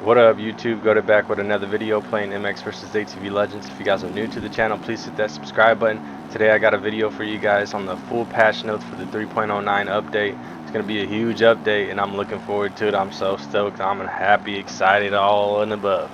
What up, YouTube? Go to back with another video playing MX versus ATV Legends. If you guys are new to the channel, please hit that subscribe button. Today I got a video for you guys on the full patch notes for the 3.09 update. It's going to be a huge update and I'm looking forward to it. I'm so stoked. I'm happy, excited, all and above.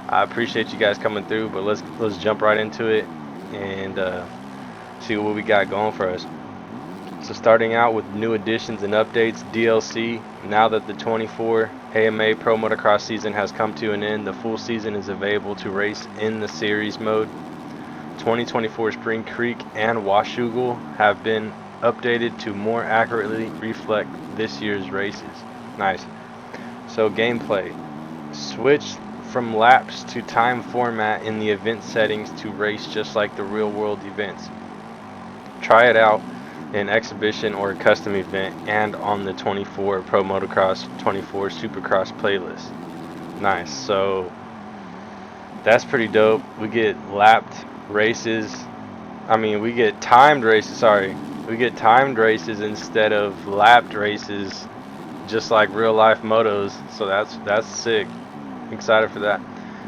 I appreciate you guys coming through, but let's jump right into it and see what we got going for us. So starting out with new additions and updates, DLC, now that the 24 AMA Pro Motocross season has come to an end, the full season is available to race in the series mode. 2024 Spring Creek and Washougal have been updated to more accurately reflect this year's races. Nice. So gameplay. Switch from laps to time format in the event settings to race just like the real world events. Try it out an exhibition or a custom event and on the 24 Pro Motocross 24 Supercross playlist. Nice. So that's pretty dope. We get lapped races. We get timed races, sorry. We get timed races instead of lapped races, just like real life motos. So that's sick. Excited for that.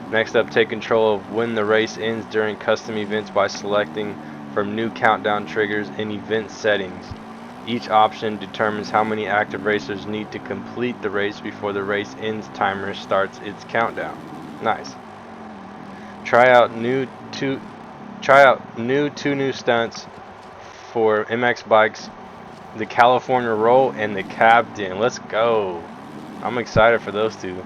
Next up, take control of when the race ends during custom events by selecting from new countdown triggers in event settings. Each option determines how many active racers need to complete the race before the race ends. Timer starts its countdown. Nice. Try out two new stunts for MX bikes, the California Roll and the Captain. Let's go. I'm excited for those two.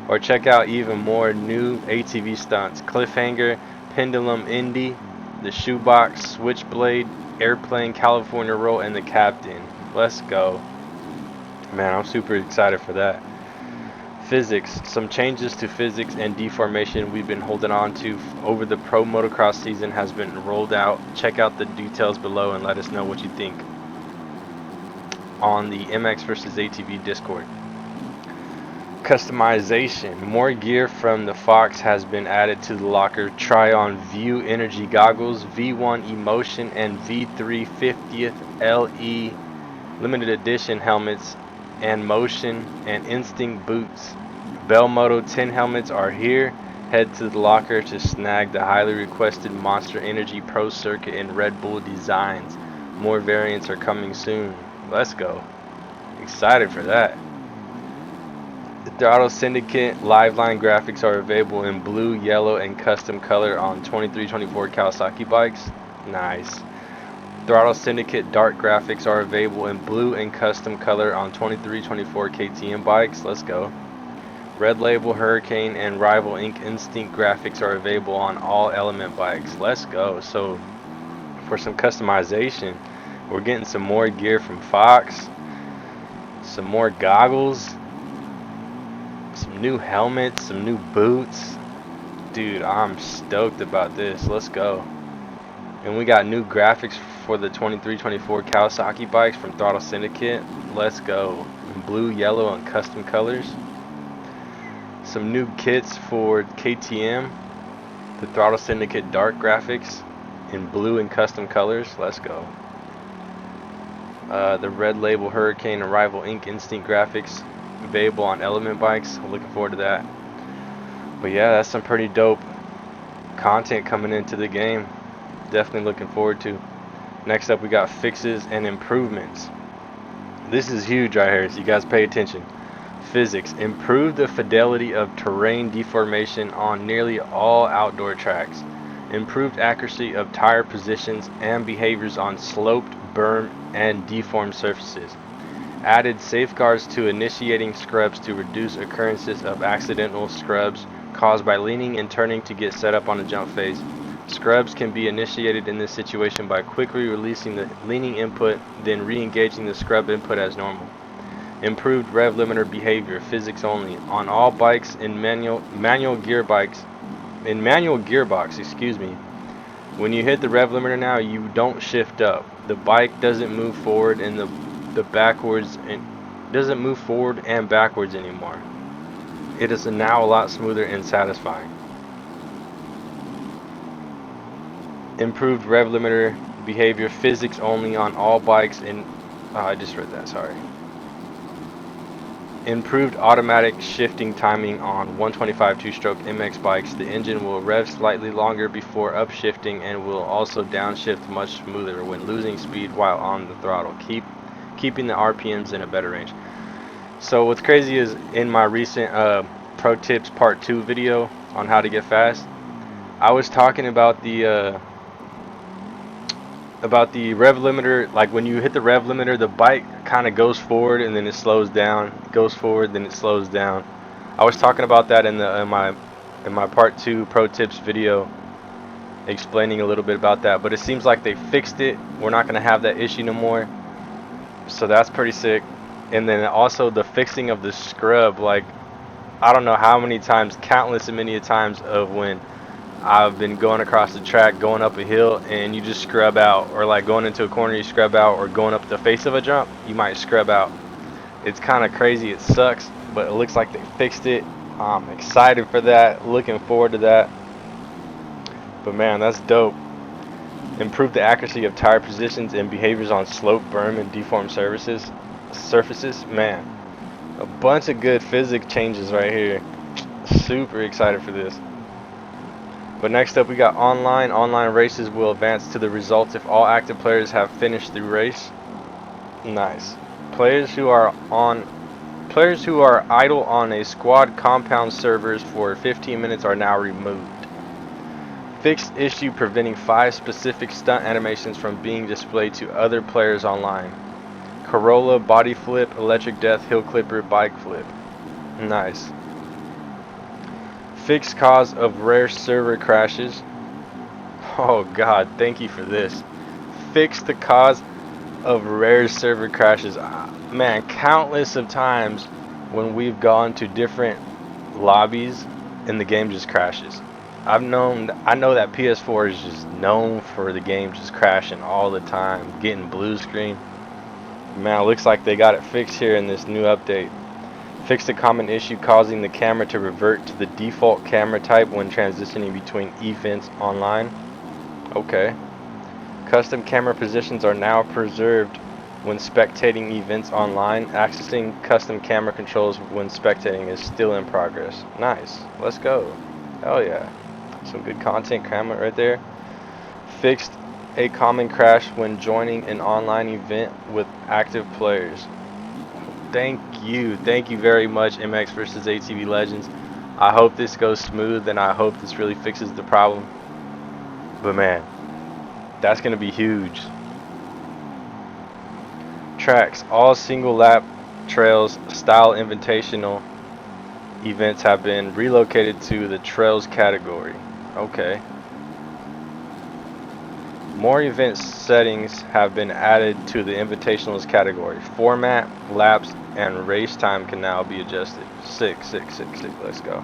Or check out even more new ATV stunts: Cliffhanger, Pendulum Indy, the Shoebox, Switchblade, Airplane, California Roll, and the Captain. Let's go. Man, I'm super excited for that. Physics. Some changes to physics and deformation we've been holding on to over the Pro Motocross season has been rolled out. Check out the details below and let us know what you think on the MX vs ATV Discord. Customization. More gear from the Fox has been added to the locker. Try on View Energy Goggles, V1 Emotion, and V3 50th LE limited edition helmets, and Motion and Instinct boots. Bell Moto 10 helmets are here. Head to the locker to snag the highly requested Monster Energy Pro Circuit and Red Bull designs. More variants are coming soon. Let's go. Excited for that. The Throttle Syndicate Liveline graphics are available in blue, yellow, and custom color on 2324 Kawasaki bikes. Nice. Throttle Syndicate Dark graphics are available in blue and custom color on 2324 KTM bikes. Let's go. Red Label, Hurricane, and Rival Inc. Instinct graphics are available on all Element bikes. Let's go. So for some customization, we're getting some more gear from Fox, some more goggles, some new helmets, some new boots. Dude, I'm stoked about this. Let's go. And we got new graphics for the 2324 Kawasaki bikes from Throttle Syndicate. Let's go. In blue, yellow, and custom colors. Some new kits for KTM. The Throttle Syndicate Dark graphics in blue and custom colors. Let's go. The Red Label Hurricane and Rival Inc. Instinct graphics available on Element bikes. I'm looking forward to that. But yeah, that's some pretty dope content coming into the game. Definitely looking forward to. Next up, we got fixes and improvements. This is huge right here, so you guys pay attention. Physics. Improve the fidelity of terrain deformation on nearly all outdoor tracks. Improved accuracy of tire positions and behaviors on sloped, berm, and deformed surfaces. Added safeguards to initiating scrubs to reduce occurrences of accidental scrubs caused by leaning and turning to get set up on a jump phase. Scrubs can be initiated in this situation by quickly releasing the leaning input, then re-engaging the scrub input as normal. Improved rev limiter behavior, physics only, on all bikes in manual gearbox. When you hit the rev limiter now, you don't shift up. The bike doesn't move forward and the backwards and doesn't move forward and backwards anymore. It is now a lot smoother and satisfying. Improved rev limiter behavior, physics only on all bikes in I just read that, sorry. Improved automatic shifting timing on 125 two-stroke MX bikes. The engine will rev slightly longer before upshifting and will also downshift much smoother when losing speed while on the throttle, keeping the RPMs in a better range. So what's crazy is in my recent Pro Tips Part 2 video on how to get fast, I was talking about the rev limiter. Like when you hit the rev limiter, the bike kind of goes forward and then it slows down, goes forward, then it slows down. I was talking about that in my Part 2 Pro Tips video, explaining a little bit about that, but it seems like they fixed it. We're not going to have that issue no more, so that's pretty sick. And then also the fixing of the scrub. Like, I don't know how many times, countless and many times of when I've been going across the track, going up a hill, and you just scrub out, or like going into a corner, you scrub out, or going up the face of a jump, you might scrub out. It's kind of crazy. It sucks, but it looks like they fixed it. I'm excited for that, looking forward to that. But man, that's dope. Improve the accuracy of tire positions and behaviors on slope, berm, and deformed surfaces. Man, a bunch of good physics changes right here. Super excited for this. But next up we got online. Online races will advance to the results if all active players have finished the race. Nice. Players who are idle on a squad compound servers for 15 minutes are now removed. Fixed issue preventing 5 specific stunt animations from being displayed to other players online. Corolla, body flip, electric death, hill clipper, bike flip. Nice. Fixed cause of rare server crashes. Oh god, thank you for this. Fix the cause of rare server crashes. Man, countless of times when we've gone to different lobbies and the game just crashes. I know that PS4 is just known for the game just crashing all the time, getting blue screen. Man, it looks like they got it fixed here in this new update. Fixed a common issue causing the camera to revert to the default camera type when transitioning between events online. Okay. Custom camera positions are now preserved when spectating events online. Accessing custom camera controls when spectating is still in progress. Nice. Let's go. Hell yeah. Some good content camera right there. Fixed a common crash when joining an online event with active players. Thank you very much, MX versus ATV Legends. I hope this goes smooth, and I hope this really fixes the problem. But man, that's gonna be huge. Tracks. All single lap trails style invitational events have been relocated to the trails category. Okay. More event settings have been added to the invitationals category. Format, laps, and race time can now be adjusted. Sick. Let's go.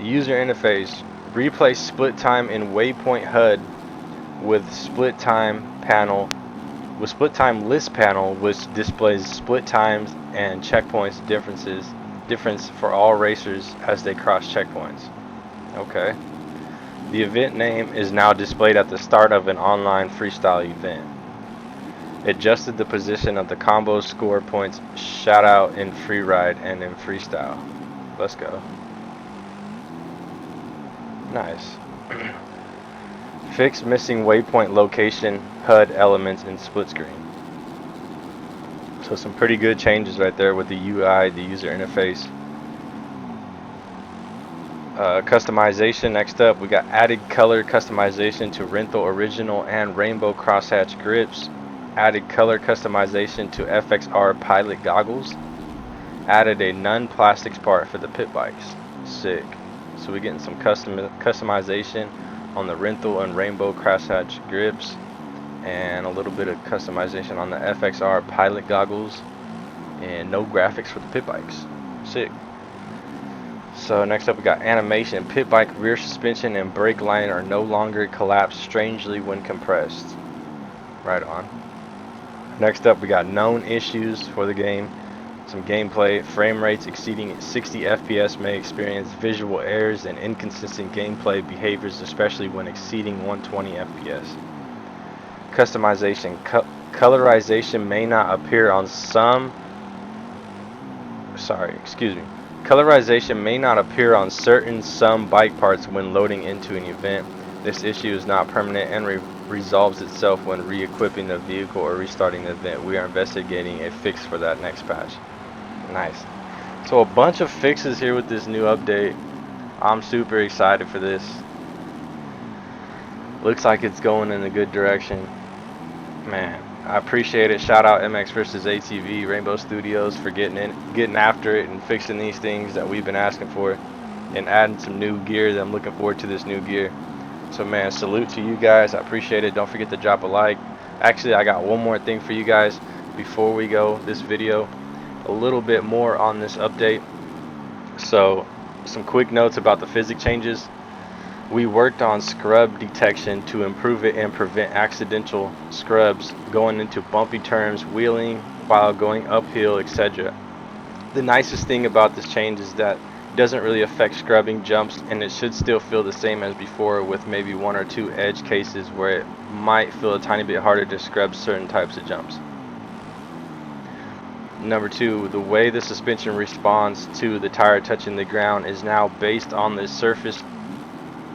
User interface. Replace split time in waypoint HUD with split time list panel, which displays split times and checkpoints difference for all racers as they cross checkpoints. Okay. The event name is now displayed at the start of an online freestyle event. Adjusted the position of the combo score points shout out in free ride and in freestyle. Let's go. Nice. Fix missing waypoint location HUD elements in split screen. So some pretty good changes right there with the UI, the user interface. Customization. Next up, we got added color customization to rental original and rainbow crosshatch grips. Added color customization to FXR pilot goggles. Added a non-plastics part for the pit bikes. Sick. So we're getting some customization on the rental and rainbow crosshatch grips, and a little bit of customization on the FXR pilot goggles, and no graphics for the pit bikes. Sick. So next up we got animation. Pit bike rear suspension and brake line are no longer collapsed strangely when compressed. Right on. Next up we got known issues for the game. Some gameplay. Frame rates exceeding 60 FPS may experience visual errors and inconsistent gameplay behaviors, especially when exceeding 120 FPS. Customization. Colorization may not appear on some excuse me. Colorization may not appear on some bike parts when loading into an event. This issue is not permanent and resolves itself when re-equipping the vehicle or restarting the event. We are investigating a fix for that next patch. Nice. So a bunch of fixes here with this new update. I'm super excited for this. Looks like it's going in a good direction. Man, I appreciate it. Shout out MX versus ATV Rainbow Studios for getting after it and fixing these things that we've been asking for, and adding some new gear. That I'm looking forward to this new gear. So man, salute to you guys. I appreciate it. Don't forget to drop a like. Actually, I got one more thing for you guys before we go this video. A little bit more on this update. So some quick notes about the physics changes. We worked on scrub detection to improve it and prevent accidental scrubs going into bumpy turns, wheeling while going uphill, etc. The nicest thing about this change is that it doesn't really affect scrubbing jumps, and it should still feel the same as before, with maybe one or two edge cases where it might feel a tiny bit harder to scrub certain types of jumps. Number two, the way the suspension responds to the tire touching the ground is now based on the surface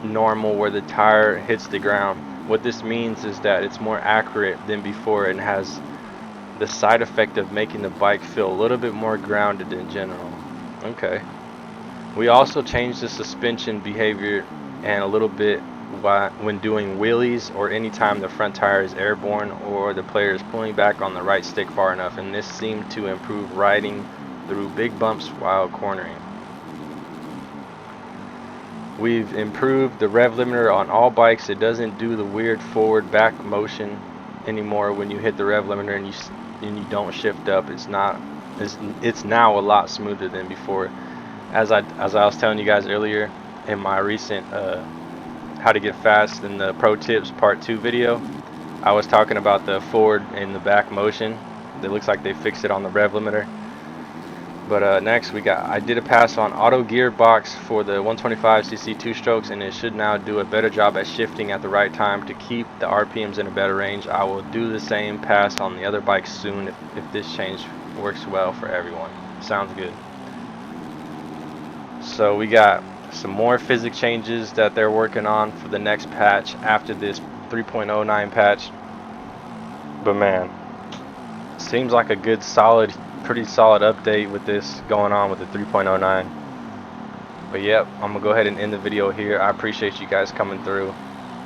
normal where the tire hits the ground. What this means is that it's more accurate than before and has the side effect of making the bike feel a little bit more grounded in general. Okay. We also changed the suspension behavior and a little bit when doing wheelies or anytime the front tire is airborne or the player is pulling back on the right stick far enough, and this seemed to improve riding through big bumps while cornering. We've improved the rev limiter on all bikes. It doesn't do the weird forward back motion anymore when you hit the rev limiter and you don't shift up. It's now a lot smoother than before. As I was telling you guys earlier in my recent how to get fast in the pro tips part 2 video, I was talking about the forward and the back motion. It looks like they fixed it on the rev limiter. But next I did a pass on auto gearbox for the 125cc 2-strokes, and it should now do a better job at shifting at the right time to keep the RPMs in a better range. I will do the same pass on the other bikes soon if this change works well for everyone. Sounds good. So we got some more physics changes that they're working on for the next patch after this 3.09 patch. But man, seems like a good pretty solid update with this going on with the 3.09. But yep, I'm gonna go ahead and end the video here. I appreciate you guys coming through.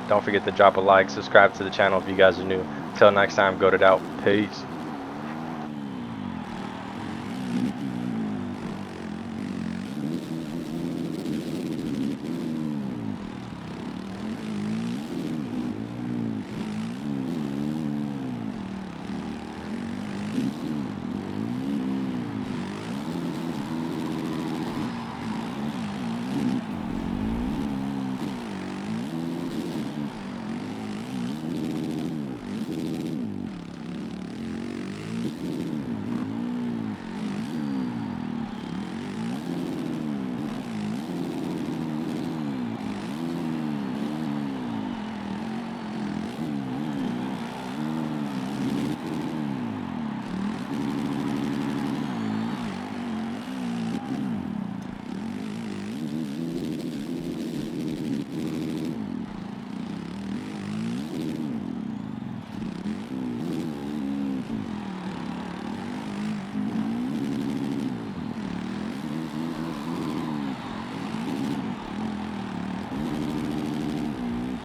Don't forget to drop a like, subscribe to the channel if you guys are new. Until next time, goat it out. Peace.